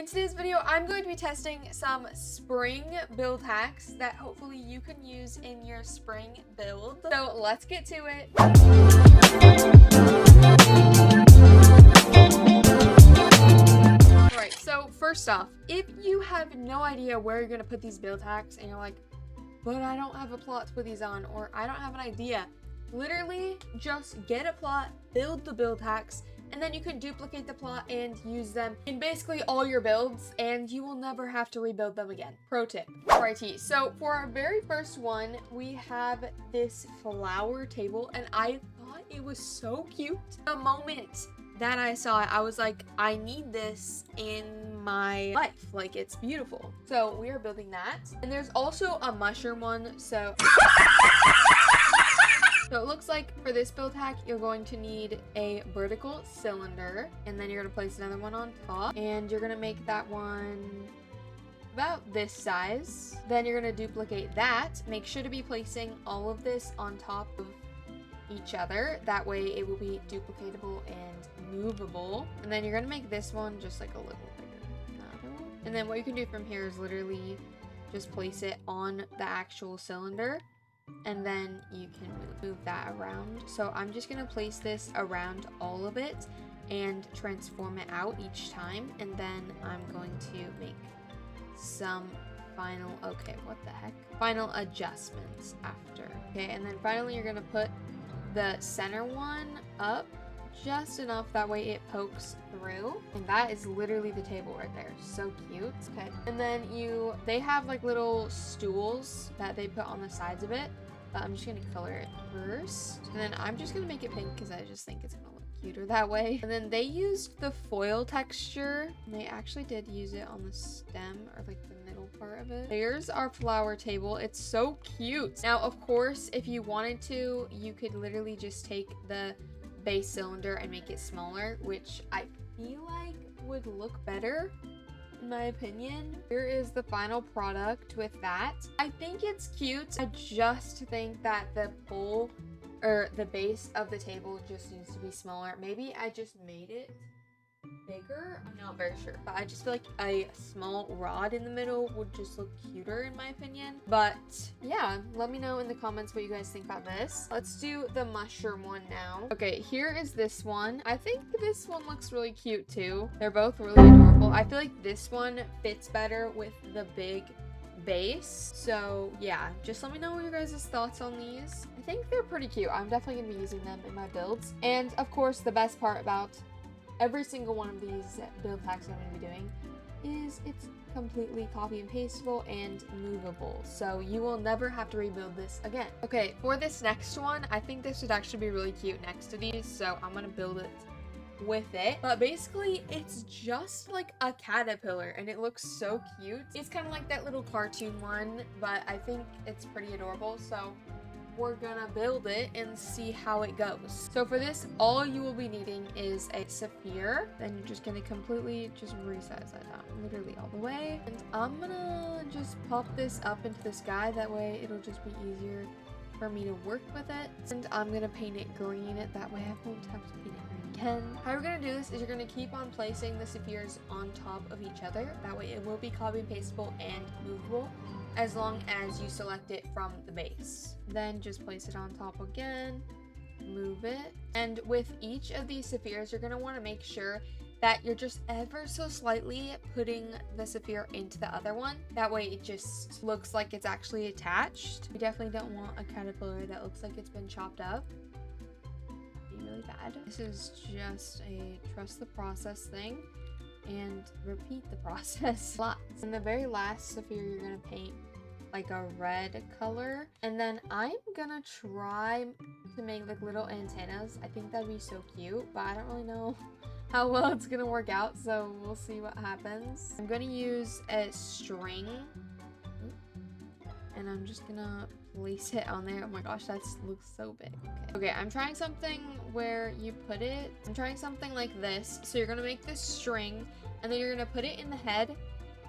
In today's video, I'm going to be testing some spring build hacks that hopefully you can use in your spring build. So let's get to it. Alright, so first off, if you have no idea where you're going to put these build hacks and you're like, but I don't have a plot to put these on, or I don't have an idea, literally just get a plot, build the build hacks, and then you can duplicate the plot and use them in basically all your builds, and you will never have to rebuild them again. Pro tip. Alrighty, so for our very first one, we have this flower table, and I thought it was so cute. The moment that I saw it, I was like, I need this in my life. Like, it's beautiful. So we are building that. And there's also a mushroom one, so it looks like for this build hack, you're going to need a vertical cylinder, and then you're gonna place another one on top, and you're gonna make that one about this size. Then you're gonna duplicate that. Make sure to be placing all of this on top of each other. That way it will be duplicatable and movable. And then you're gonna make this one just like a little bigger. And then what you can do from here is literally just place it on the actual cylinder, and then you can move that around. So I'm just gonna place this around all of it and transform it out each time, and then I'm going to make some final final adjustments after. Okay, and then finally you're gonna put the center one up just enough that way it pokes through, and that is literally the table right there. So cute. Okay, and then they have like little stools that they put on the sides of it, but I'm just gonna color it first, and then I'm just gonna make it pink because I just think it's gonna look cuter that way. And then they used the foil texture, and they actually did use it on the stem, or like the middle part of it. There's our flower table. It's so cute. Now, of course, if you wanted to, you could literally just take the base cylinder and make it smaller, which I feel like would look better in my opinion. Here is the final product with that. I think it's cute. I just think that the pole or the base of the table just needs to be smaller. Maybe I just made it bigger, I'm not very sure, but I just feel like a small rod in the middle would just look cuter in my opinion. But yeah, let me know in the comments what you guys think about this. Let's do the mushroom one now. Okay, here is this one. I think this one looks really cute too. They're both really adorable. I feel like this one fits better with the big base. So yeah, just let me know your guys' thoughts on these. I think they're pretty cute. I'm definitely gonna be using them in my builds. And of course, the best part about every single one of these build hacks I'm going to be doing is it's completely copy and pasteable and movable, so you will never have to rebuild this again. Okay, for this next one, I think this would actually be really cute next to these, so I'm going to build it with it. But basically, it's just like a caterpillar, and it looks so cute. It's kind of like that little cartoon one, but I think it's pretty adorable, so we're gonna build it and see how it goes. So for this, all you will be needing is a sphere. Then you're just gonna completely just resize that down, literally all the way. And I'm gonna just pop this up into the sky. That way it'll just be easier for me to work with it. And I'm gonna paint it green. That way I won't have to paint it green again. How you're gonna do this is you're gonna keep on placing the spheres on top of each other. That way it will be copy and pasteable and movable, as long as you select it from the base. Then just place it on top again, move it, and with each of these spheres, you're going to want to make sure that you're just ever so slightly putting the sphere into the other one. That way it just looks like it's actually attached. We definitely don't want a caterpillar that looks like it's been chopped up. It'd be really bad. This is just a trust the process thing, and repeat the process lots. In the very last sphere, you're gonna paint like a red color, and then I'm gonna try to make like little antennas. I think that'd be so cute, but I don't really know how well it's gonna work out, so we'll see what happens. I'm gonna use a string, and I'm just gonna place it on there. Oh my gosh, that looks so big. Okay, I'm trying something where you put it, I'm trying something like this. So you're gonna make this string, and then you're gonna put it in the head,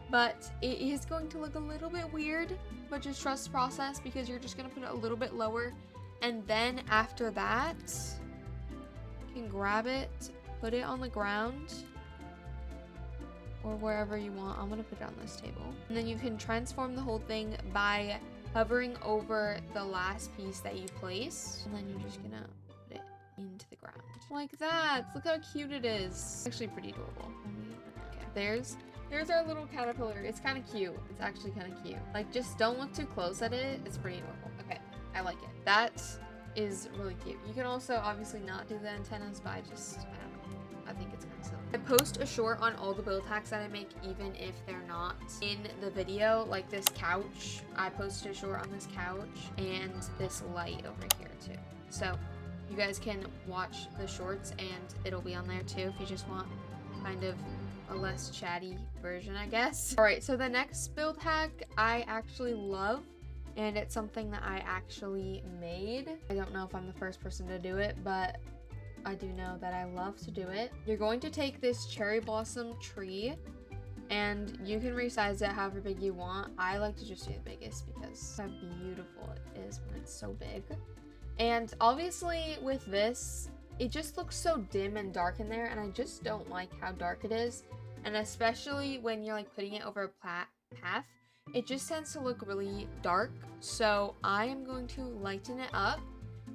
but it is going to look a little bit weird, but just trust the process, because you're just gonna put it a little bit lower, and then after that you can grab it, put it on the ground, or wherever you want. I'm gonna put it on this table. And then you can transform the whole thing by hovering over the last piece that you place. And then you're just gonna put it into the ground. Like that. Look how cute it is. It's actually pretty adorable. Okay, there's our little caterpillar. It's kind of cute. It's actually kind of cute. Like, just don't look too close at it. It's pretty adorable. Okay, I like it. That is really cute. You can also obviously not do the antennas, but I don't know. I think it's kind of silly. I post a short on all the build hacks that I make, even if they're not in the video. Like this couch, I posted a short on this couch, and this light over here too. So you guys can watch the shorts, and it'll be on there too if you just want kind of a less chatty version, I guess. All right, so the next build hack I actually love, and it's something that I actually made. I don't know if I'm the first person to do it, but I do know that I love to do it. You're going to take this cherry blossom tree, and you can resize it however big you want. I like to just do the biggest because how beautiful it is when it's so big. And obviously with this, it just looks so dim and dark in there, and I just don't like how dark it is. And especially when you're like putting it over a path, it just tends to look really dark. So I am going to lighten it up.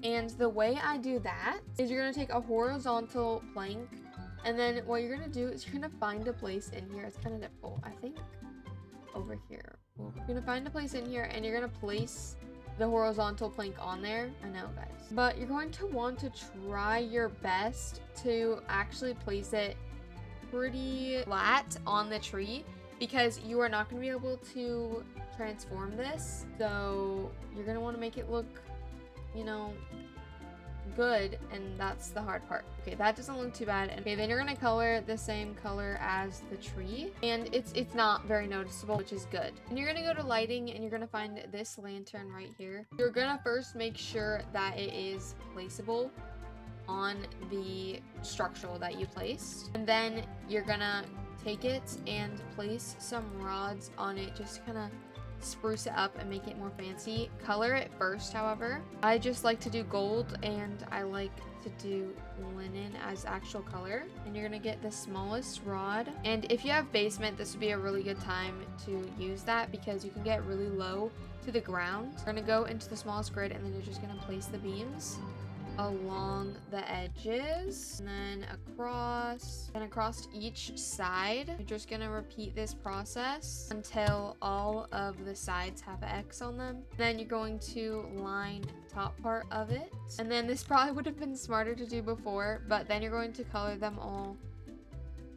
And the way I do that is you're going to take a horizontal plank, and then what you're going to do is you're going to find a place in here. It's kind of difficult, I think, over here. You're going to find a place in here, and you're going to place the horizontal plank on there. I know, guys. But you're going to want to try your best to actually place it pretty flat on the tree, because you are not going to be able to transform this. So you're going to want to make it look, you know, good, and that's the hard part. Okay, that doesn't look too bad. Okay, then you're gonna color the same color as the tree, and it's not very noticeable, which is good. And you're gonna go to lighting, and you're gonna find this lantern right here. You're gonna first make sure that it is placeable on the structural that you placed, and then you're gonna take it and place some rods on it just to kind of spruce it up and make it more fancy. Color it first, however. I just like to do gold, and I like to do linen as actual color. And you're gonna get the smallest rod, and if you have basement, this would be a really good time to use that because you can get really low to the ground. You're gonna go into the smallest grid, and then you're just gonna place the beams along the edges, and then across each side. You're just gonna repeat this process until all of the sides have an X on them. Then you're going to line the top part of it, and then this probably would have been smarter to do before, but then you're going to color them all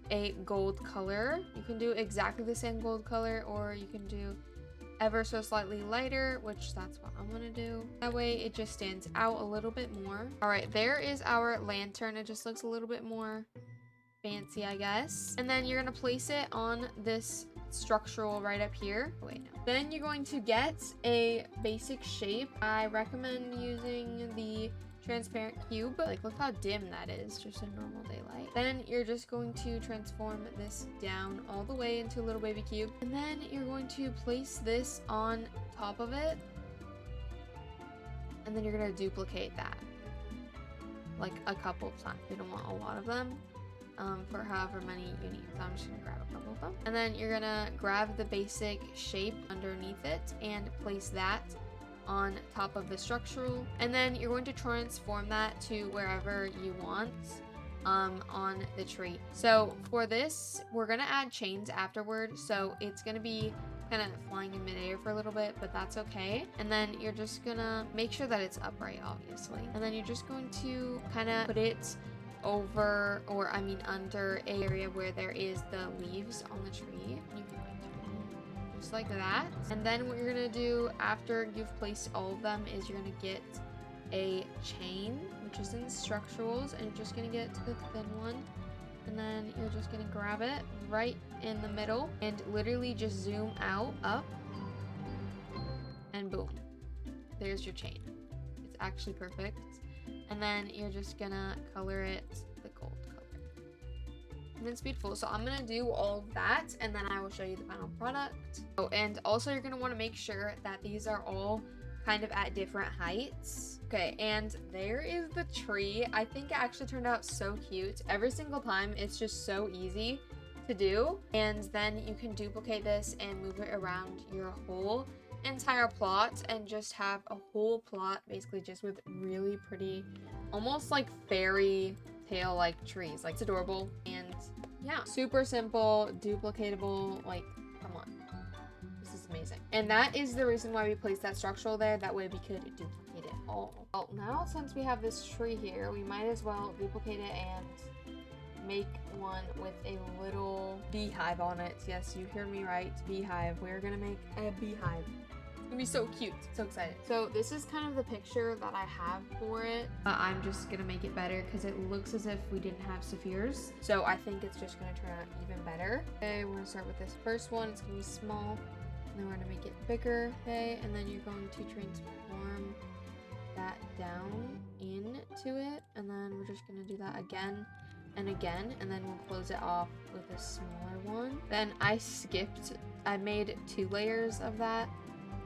a gold color. You can do exactly the same gold color, or you can do ever so slightly lighter, which that's what I'm gonna do. That way it just stands out a little bit more. All right, there is our lantern. It just looks a little bit more fancy, I guess. And then you're gonna place it on this structural right up here. Oh, wait, no. Then you're going to get a basic shape. I recommend using the transparent cube. Like, look how dim that is, just in normal daylight. Then you're just going to transform this down all the way into a little baby cube, and then you're going to place this on top of it, and then you're going to duplicate that like a couple of times. You don't want a lot of them, for however many you need. So I'm just gonna grab a couple of them, and then you're gonna grab the basic shape underneath it and place that on top of the structural, and then you're going to transform that to wherever you want on the tree. So for this, we're gonna add chains afterward, so it's gonna be kind of flying in midair for a little bit, but that's okay. And then you're just gonna make sure that it's upright, obviously, and then you're just going to kind of put it over, or I mean under, a area where there is the leaves on the tree. You can just like that. And then what you're gonna do after you've placed all of them is you're gonna get a chain, which is in structurals, and you're just gonna get to the thin one, and then you're just gonna grab it right in the middle and literally just zoom out, up, and boom, there's your chain. It's actually perfect. And then you're just gonna color it the gold color, and it's beautiful. So I'm gonna do all of that, and then I will show you the final product. Oh, and also you're gonna want to make sure that these are all kind of at different heights. Okay, and there is the tree. I think it actually turned out so cute. Every single time, it's just so easy to do. And then you can duplicate this and move it around your whole entire plot and just have a whole plot basically just with really pretty, almost like fairy tale like trees. Like, it's adorable. And yeah, super simple, duplicatable. Like, come on, this is amazing. And that is the reason why we placed that structural there. That way we could duplicate it all. Well, now since we have this tree here, we might as well duplicate it and make one with a little beehive on it. Yes, you heard me right, beehive. We're gonna make a beehive. It's gonna be so cute, so excited. So this is kind of the picture that I have for it. I'm just gonna make it better because it looks as if we didn't have spheres. So I think it's just gonna turn out even better. Okay, we're gonna start with this first one. It's gonna be small, and then we're gonna make it bigger. Okay, and then you're going to transform that down into it, and then we're just gonna do that again and again, and then we'll close it off with a smaller one. Then I made 2 layers of that,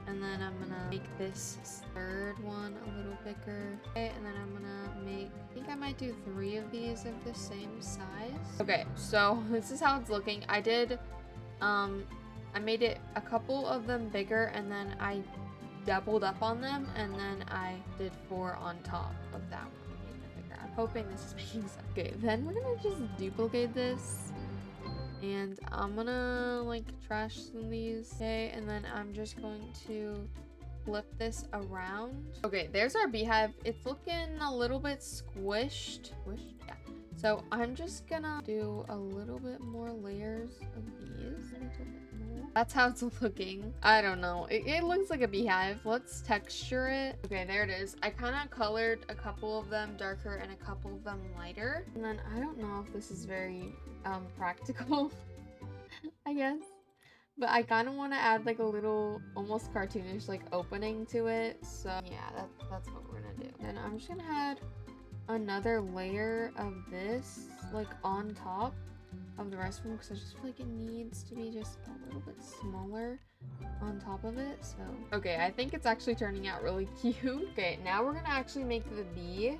and then I'm gonna make this third one a little bigger. Okay, and then I'm gonna make, I think I might do 3 of these of the same size. Okay, so this is how it's looking. I made it a couple of them bigger, and then I doubled up on them, and then I did 4 on top of that one. Hoping this is making sense. Okay, then we're gonna just duplicate this, and I'm gonna like trash some of these. Okay, and then I'm just going to flip this around. Okay, there's our beehive. It's looking a little bit squished. Yeah. So I'm just gonna do a little bit more layers of these. A little bit more. That's how it's looking. I don't know. It looks like a beehive. Let's texture it. Okay, there it is. I kind of colored a couple of them darker and a couple of them lighter. And then I don't know if this is very practical, I guess. But I kind of want to add like a little almost cartoonish like opening to it. So yeah, that's what we're gonna do. Then I'm just gonna add another layer of this like on top of the rest of them, because I just feel like it needs to be just a little bit smaller on top of it. So okay, I think it's actually turning out really cute. Okay, now we're gonna actually make the bee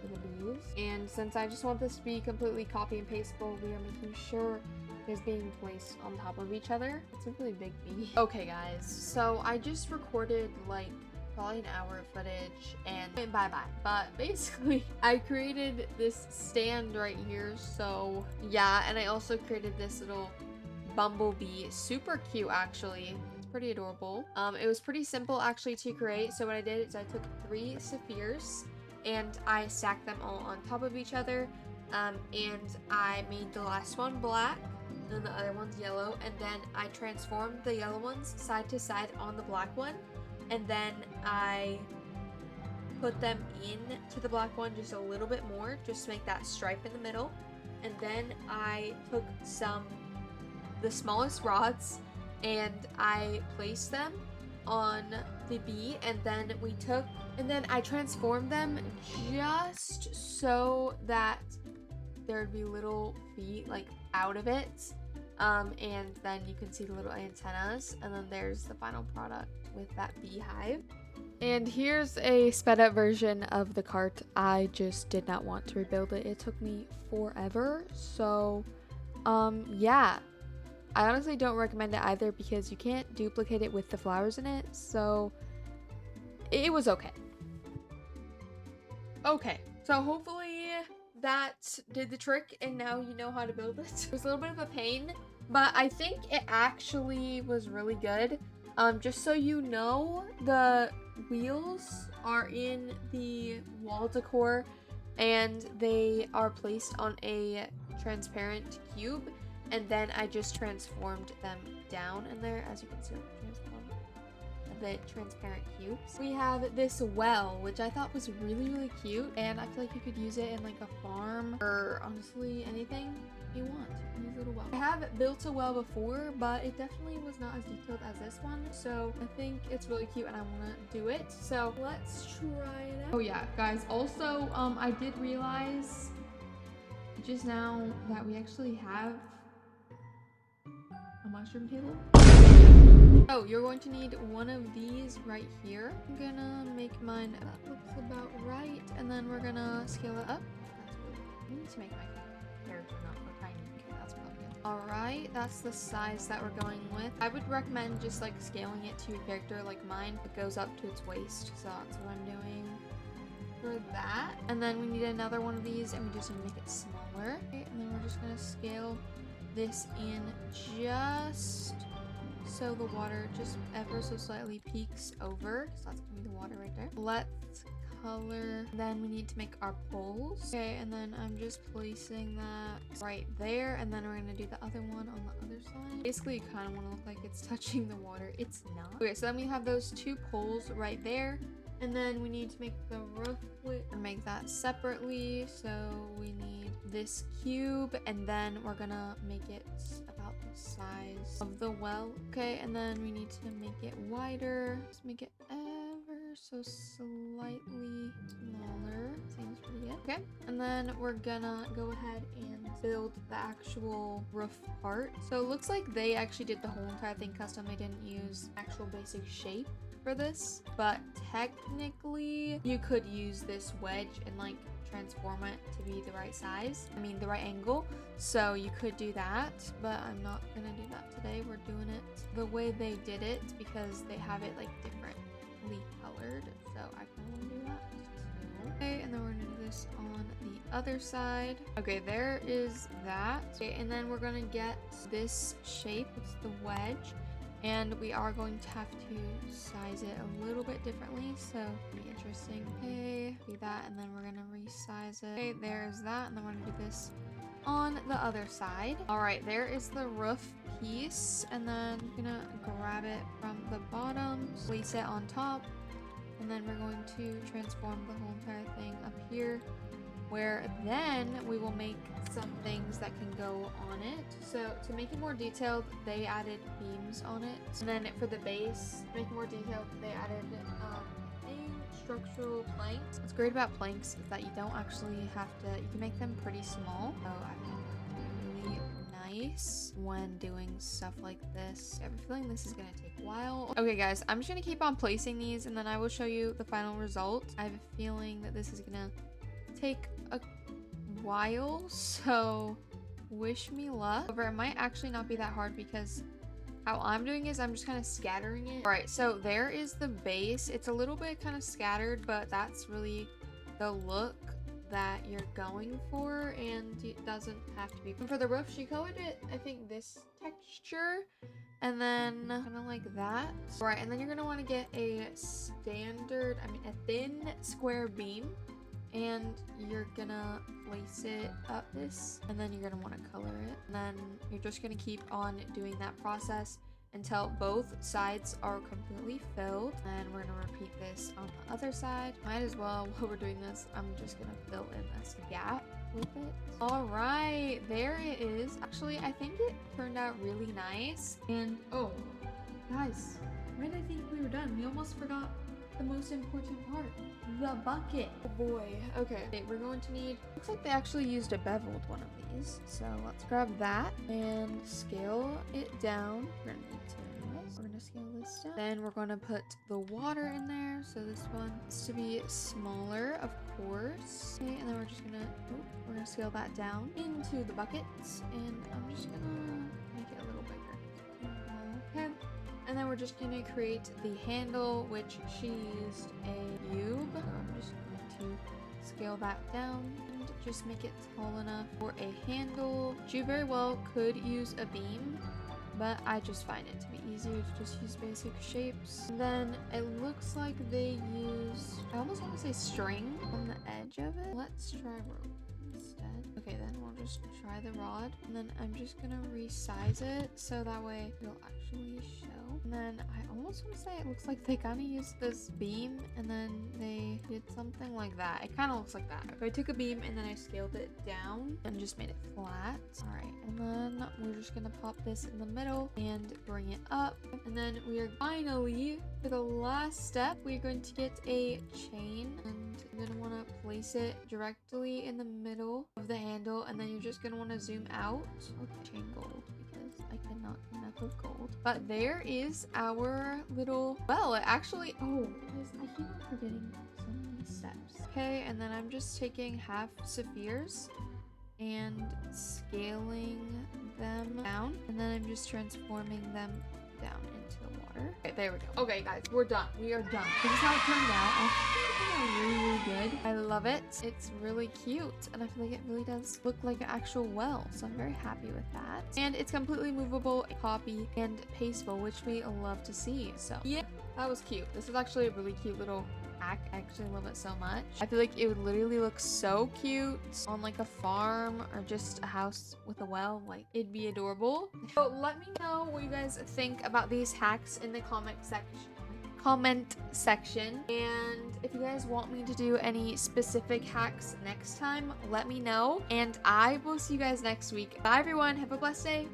for the bees, and since I just want this to be completely copy and pasteable, we are making sure it's being placed on top of each other. It's a really big bee. Okay guys, so I just recorded like probably an hour of footage and bye-bye. But basically, I created this stand right here. So yeah, and I also created this little bumblebee. Super cute, actually. It's pretty adorable. It was pretty simple actually to create. So what I did is I took 3 spheres and I stacked them all on top of each other. And I made the last one black and the other one's yellow. And then I transformed the yellow ones side to side on the black one. And then I put them into the black one just a little bit more, just to make that stripe in the middle. And then I took the smallest rods, and I placed them on the bee, and then I transformed them just so that there'd be little feet like out of it. And then you can see the little antennas, and then there's the final product with that beehive. And here's a sped up version of the cart. I just did not want to rebuild it. It took me forever. So yeah, I honestly don't recommend it either because you can't duplicate it with the flowers in it. So it was okay. Okay, so hopefully that did the trick, and now you know how to build it. It was a little bit of a pain, but I think it actually was really good. Just so you know, the wheels are in the wall decor, and they are placed on a transparent cube, and then I just transformed them down in there, as you can see. The transparent cubes. We have this well, which I thought was really cute, and I feel like you could use it in like a farm or honestly anything you want. You can use a little well. I have built a well before, but it definitely was not as detailed as this one, so I think it's really cute and I want to do it. So let's try it out. Oh yeah, guys, also I did realize just now that we actually have a mushroom table. Oh, you're going to need one of these right here. I'm gonna make mine, that looks about right, and then we're gonna scale it up. I need to make my character not look tiny. Okay, that's probably good. All right, that's the size that we're going with. I would recommend just like scaling it to your character like mine. It goes up to its waist, so that's what I'm doing for that. And then we need another one of these, and we just need to make it smaller. Okay, and then we're just gonna scale this in just so the water just ever so slightly peaks over, because that's gonna be the water right there. Let's color. Then we need to make our poles. Okay, and then I'm just placing that right there, and then we're gonna do the other one on the other side. Basically, you kind of want to look like it's touching the water. It's not. Okay, so then we have those two poles right there. And then we need to make the roof and make that separately. So we need this cube, and then we're gonna make it about the size of the well. Okay, and then we need to make it wider. Let's make it ever so slightly smaller. Seems pretty good. Okay, and then we're gonna go ahead and build the actual roof part. So it looks like they actually did the whole entire thing custom. They didn't use actual basic shape for this, but technically you could use this wedge and like transform it to be the right size, the right angle, so you could do that, but I'm not gonna do that today. We're doing it the way they did it because they have it like differently colored, so I kind of want to do that too. Okay, and then we're gonna do this on the other side. Okay, there is that. Okay, and then we're gonna get this shape. It's the wedge. And we are going to have to size it a little bit differently, so it'll be interesting. Okay, do that, and then we're gonna resize it. Okay, there's that, and then we're gonna do this on the other side. All right, there is the roof piece, and then I'm gonna grab it from the bottom, place it on top, and then we're going to transform the whole entire thing up here, where then we will make some things that can go on it. So to make it more detailed, they added beams on it. And then for the base, to make it more detailed, they added structural planks. What's great about planks is that you don't actually have to, you can make them pretty small. So I think it's really nice when doing stuff like this. I have a feeling this is gonna take a while. Okay guys, I'm just gonna keep on placing these, and then I will show you the final result. I have a feeling that this is gonna take a while, so wish me luck. However, it might actually not be that hard because how I'm doing is I'm just kind of scattering it. All right, so there is the base. It's a little bit kind of scattered, but that's really the look that you're going for, and it doesn't have to be. And for the roof, she colored it, I think, this texture, and then kind of like that. All right, and then you're gonna want to get a standard, a thin square beam, and you're gonna place it up this, and then you're gonna want to color it, and then you're just gonna keep on doing that process until both sides are completely filled. And we're gonna repeat this on the other side. Might as well, while we're doing this, I'm just gonna fill in this gap with it. All right, there it is. Actually, I think it turned out really nice. And oh guys, why did I think we were done? We almost forgot the most important part, the bucket. Oh boy. Okay, we're going to need, looks like they actually used a beveled one of these, so let's grab that and scale it down. We're gonna need to, we're gonna scale this down, then we're gonna put the water in there, so this one is to be smaller, of course. Okay, and then we're just gonna, we're gonna scale that down into the buckets, and I'm just gonna make it a little bigger. Okay. And then we're just going to create the handle, which she used a cube. So I'm just going to scale that down and just make it tall enough for a handle. You very well could use a beam, but I just find it to be easier to just use basic shapes. And then it looks like they use, I almost want to say string on the edge of it. Let's try rope instead. Okay, then we'll just try the rod, and then I'm just gonna resize it so that way it'll actually show. And then I almost want to say it looks like they kind of used this beam and then they did something like that. It kind of looks like that. So I took a beam and then I scaled it down and just made it flat. All right, and then we're just gonna pop this in the middle and bring it up, and then we are finally, for the last step, we're going to get a chain, and you're gonna want to place it directly in the middle of the handle, and then you're just gonna want to zoom out. Okay, chain gold, because I cannot do enough of gold. But there is our little, well, it actually, oh, guys, I keep on forgetting so many steps. Okay, and then I'm just taking half sapphires and scaling them down, and then I'm just transforming them down into the water. Okay, there we go. Okay, guys, we're done. We are done. This is how it turned out. I think it's really good. I love it. It's really cute, and I feel like it really does look like an actual well, so I'm very happy with that. And it's completely movable, copy, and pasteful, which we love to see. So yeah, that was cute. This is actually a really cute little hack. I actually love it so much. I feel like it would literally look so cute on like a farm or just a house with a well. Like, it'd be adorable. So let me know what you guys think about these hacks in the comment section, and if you guys want me to do any specific hacks next time, let me know, and I will see you guys next week. Bye everyone, have a blessed day.